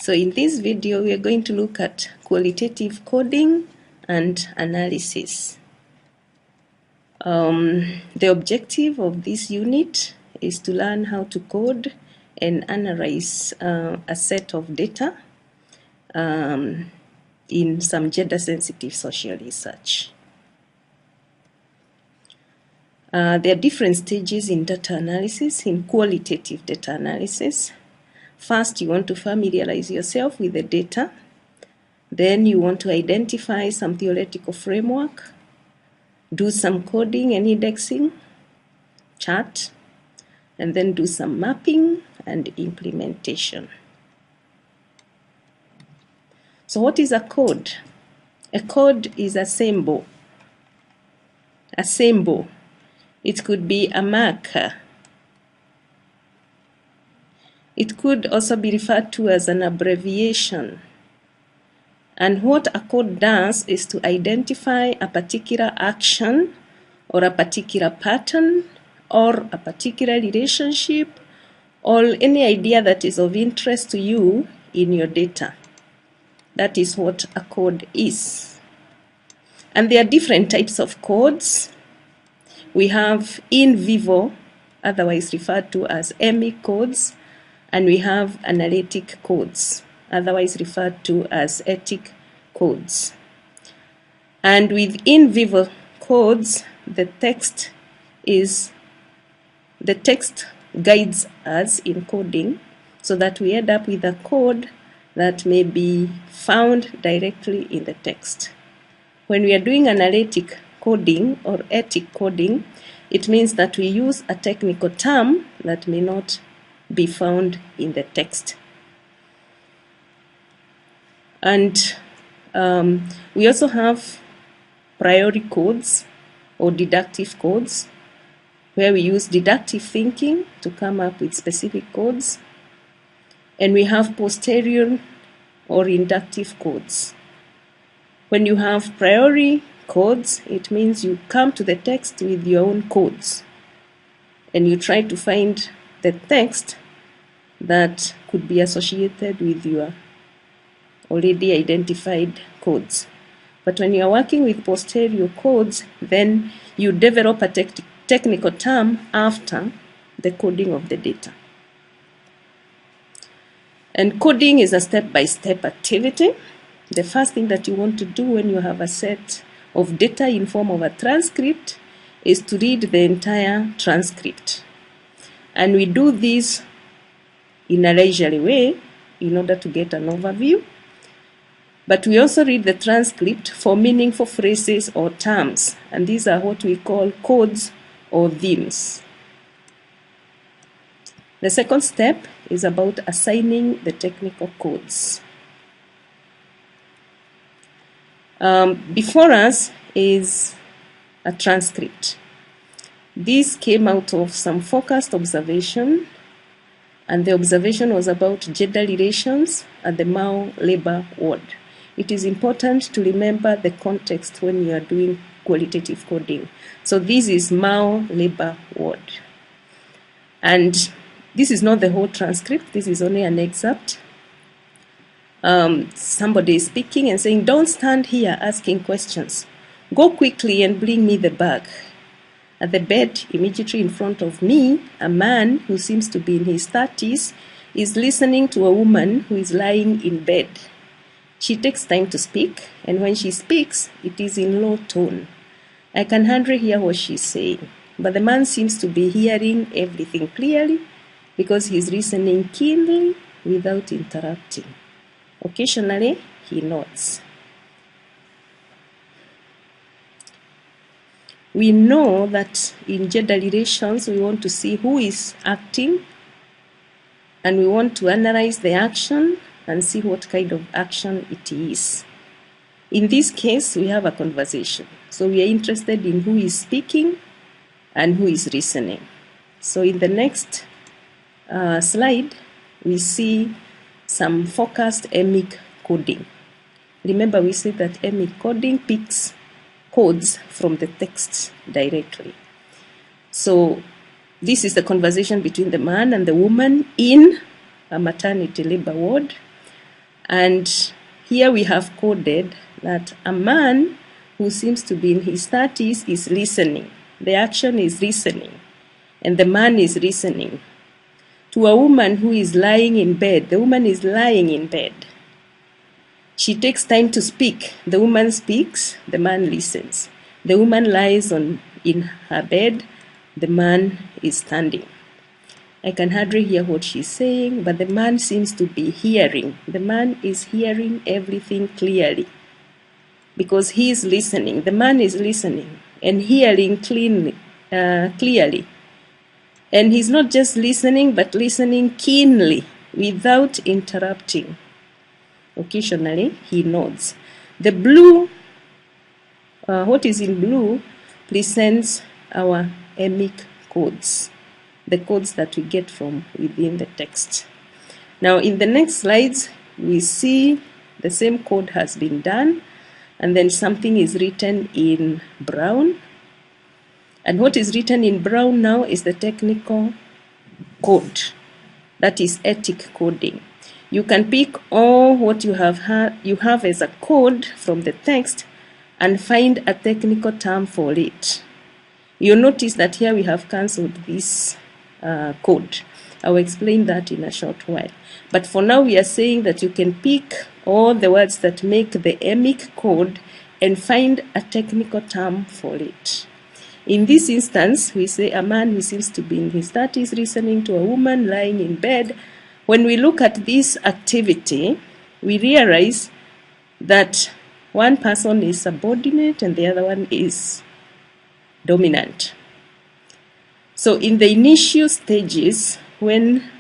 So in this video, we are going to look at qualitative coding and analysis. The objective of this unit is to learn how to code and analyze a set of data in some gender-sensitive social research. There are different stages in data analysis, in qualitative data analysis. First, you want to familiarize yourself with the data. Then you want to identify some theoretical framework, do some coding and indexing, chart, and then do some mapping and implementation. So what is a code? A code is a symbol. A symbol. It could be a marker. It could also be referred to as an abbreviation. And what a code does is to identify a particular action or a particular pattern or a particular relationship or any idea that is of interest to you in your data. That is what a code is. And there are different types of codes. We have in vivo, otherwise referred to as Emic codes, and we have analytic codes, otherwise referred to as Etic codes. And with in vivo codes, the text guides us in coding so that we end up with a code that may be found directly in the text. When we are doing analytic coding or Etic coding, it means that we use a technical term that may not be found in the text. And we also have priori codes or deductive codes, where we use deductive thinking to come up with specific codes. And we have posterior or inductive codes. When you have priori codes, it means you come to the text with your own codes and you try to find the text that could be associated with your already identified codes. But when you are working with posterior codes, then you develop a technical term after the coding of the data. And coding is a step-by-step activity. The first thing that you want to do when you have a set of data in form of a transcript is to read the entire transcript. And we do this in a leisurely way in order to get an overview. But we also read the transcript for meaningful phrases or terms. And these are what we call codes or themes. The second step is about assigning the technical codes. Before us is a transcript. This came out of some focused observation, and the observation was about gender relations at the Mao Labour Ward. It is important to remember the context when you are doing qualitative coding. So this is Mao Labour Ward. And this is not the whole transcript, this is only an excerpt. Somebody is speaking and saying, "Don't stand here asking questions. Go quickly and bring me the bag." At the bed, immediately in front of me, a man who seems to be in his 30s is listening to a woman who is lying in bed. She takes time to speak, and when she speaks, it is in low tone. I can hardly hear what she's saying, but the man seems to be hearing everything clearly because he's listening keenly without interrupting. Occasionally, he nods. We know that in gender relations, we want to see who is acting, and we want to analyze the action and see what kind of action it is. In this case, we have a conversation. So we are interested in who is speaking and who is listening. So in the next slide, we see some focused Emic coding. Remember, we said that Emic coding picks codes from the text directly. So this is the conversation between the man and the woman in a maternity labor ward. And here we have coded that a man who seems to be in his 30s is listening. The action is listening, and the man is listening. To a woman who is lying in bed, the woman is lying in bed. She takes time to speak. The woman speaks, the man listens. The woman lies in her bed, the man is standing. I can hardly hear what she's saying, but the man seems to be hearing. The man is hearing everything clearly because he is listening. The man is listening and hearing clearly. And he's not just listening, but listening keenly without interrupting. Occasionally, he nods. The blue, what is in blue, presents our Emic codes, the codes that we get from within the text. Now, in the next slides, we see the same code has been done, and then something is written in brown. And what is written in brown now is the technical code, that is Etic coding. You can pick all what you have as a code from the text and find a technical term for it. You'll notice that here we have cancelled this code. I will explain that in a short while. But for now, we are saying that you can pick all the words that make the Emic code and find a technical term for it. In this instance, we say a man who seems to be in his 30s listening to a woman lying in bed. When we look at this activity, we realize that one person is subordinate and the other one is dominant. So in the initial stages, when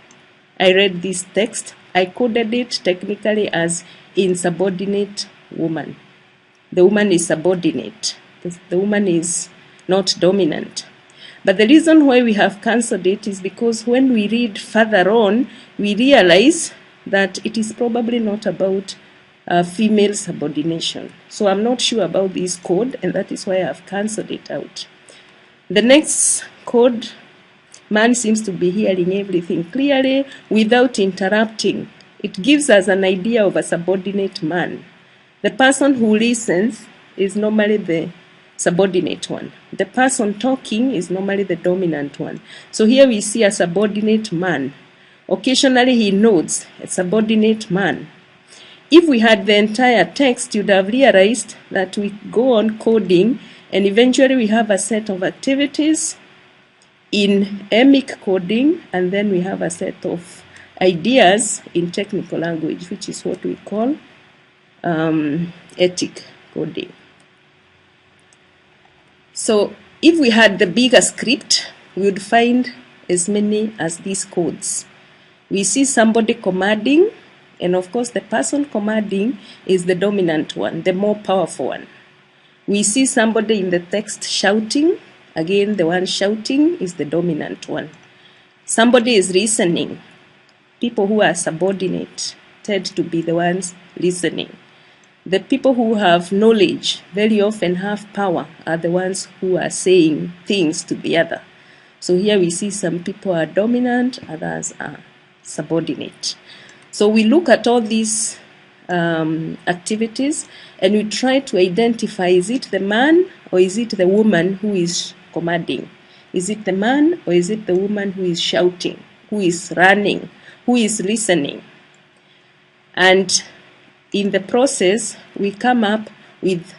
I read this text, I coded it technically as insubordinate woman. The woman is subordinate. The woman is not dominant. But the reason why we have cancelled it is because when we read further on, we realize that it is probably not about female subordination. So I'm not sure about this code, and that is why I have cancelled it out. The next code, man seems to be hearing everything clearly without interrupting. It gives us an idea of a subordinate man. The person who listens is normally the subordinate one. The person talking is normally the dominant one. So here we see a subordinate man. Occasionally he nods, a subordinate man. If we had the entire text, you'd have realized that we go on coding and eventually we have a set of activities in Emic coding, and then we have a set of ideas in technical language, which is what we call Etic coding. So if we had the bigger script, we would find as many as these codes. We see somebody commanding, and of course the person commanding is the dominant one, the more powerful one. We see somebody in the text shouting. Again, the one shouting is the dominant one. Somebody is listening. People who are subordinate tend to be the ones listening. The people who have knowledge very often have power are the ones who are saying things to the other. So here we see some people are dominant, others are subordinate. So we look at all these activities and we try to identify, is it the man or is it the woman who is commanding? Is it the man or is it the woman who is shouting, who is running, who is listening? And in the process, we come up with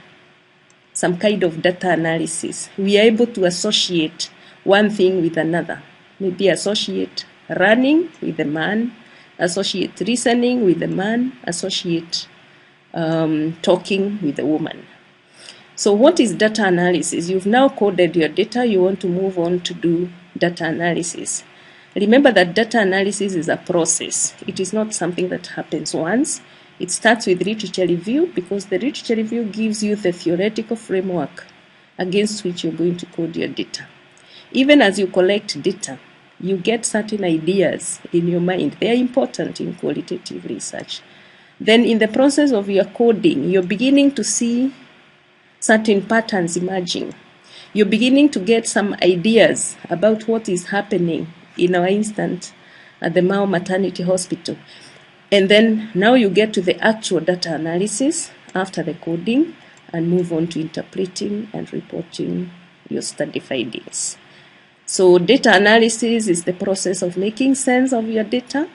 some kind of data analysis. We are able to associate one thing with another. Maybe associate running with the man, associate listening with the man, associate talking with the woman. So what is data analysis? You've now coded your data. You want to move on to do data analysis. Remember that data analysis is a process. It is not something that happens once. It starts with literature review, because the literature review gives you the theoretical framework against which you're going to code your data. Even as you collect data, you get certain ideas in your mind. They are important in qualitative research. Then in the process of your coding, you're beginning to see certain patterns emerging. You're beginning to get some ideas about what is happening in our instance at the Mao Maternity Hospital. And then now you get to the actual data analysis after the coding and move on to interpreting and reporting your study findings. So data analysis is the process of making sense of your data,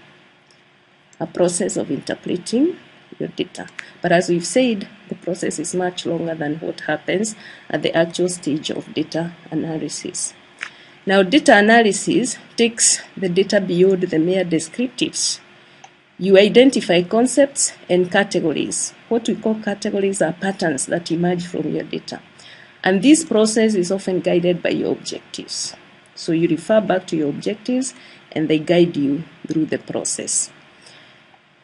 a process of interpreting your data. But as we've said, the process is much longer than what happens at the actual stage of data analysis. Now, data analysis takes the data beyond the mere descriptives. You identify concepts and categories. What we call categories are patterns that emerge from your data. And this process is often guided by your objectives. So you refer back to your objectives and they guide you through the process.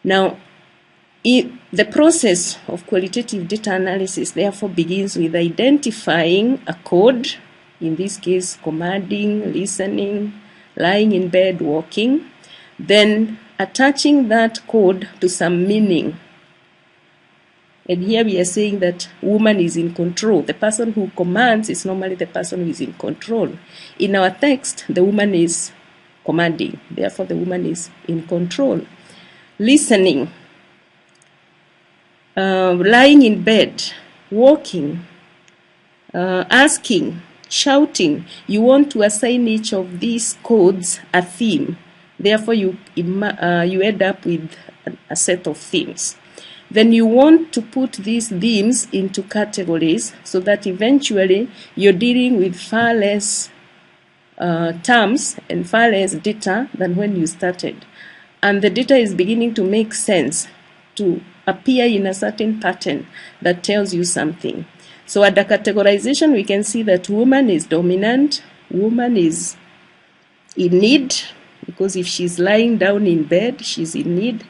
Now, the process of qualitative data analysis therefore begins with identifying a code, in this case commanding, listening, lying in bed, walking, then attaching that code to some meaning. And here we are saying that woman is in control. The person who commands is normally the person who is in control. In our text, the woman is commanding. Therefore, the woman is in control. Listening, lying in bed, walking, asking, shouting. You want to assign each of these codes a theme. Therefore, you end up with a set of themes. Then you want to put these themes into categories so that eventually you're dealing with far less terms and far less data than when you started. And the data is beginning to make sense, to appear in a certain pattern that tells you something. So at the categorization, we can see that woman is dominant, woman is in need, because if she's lying down in bed, she's in need.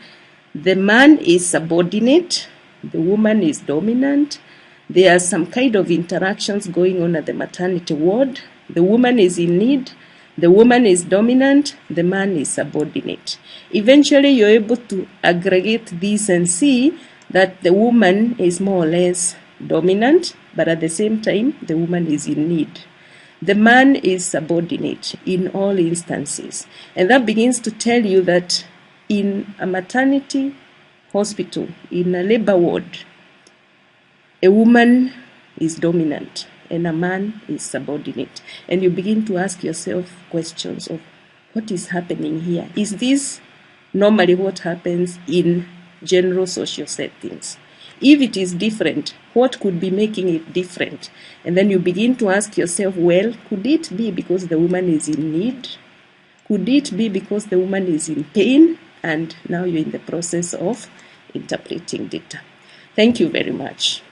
The man is subordinate, the woman is dominant. There are some kind of interactions going on at the maternity ward. The woman is in need, the woman is dominant, the man is subordinate. Eventually, you're able to aggregate these and see that the woman is more or less dominant, but at the same time, the woman is in need. The man is subordinate in all instances. And that begins to tell you that in a maternity hospital, in a labor ward, a woman is dominant and a man is subordinate. And you begin to ask yourself questions of what is happening here. Is this normally what happens in general social settings? If it is different, what could be making it different? And then you begin to ask yourself, well, could it be because the woman is in need? Could it be because the woman is in pain? And now you're in the process of interpreting data. Thank you very much.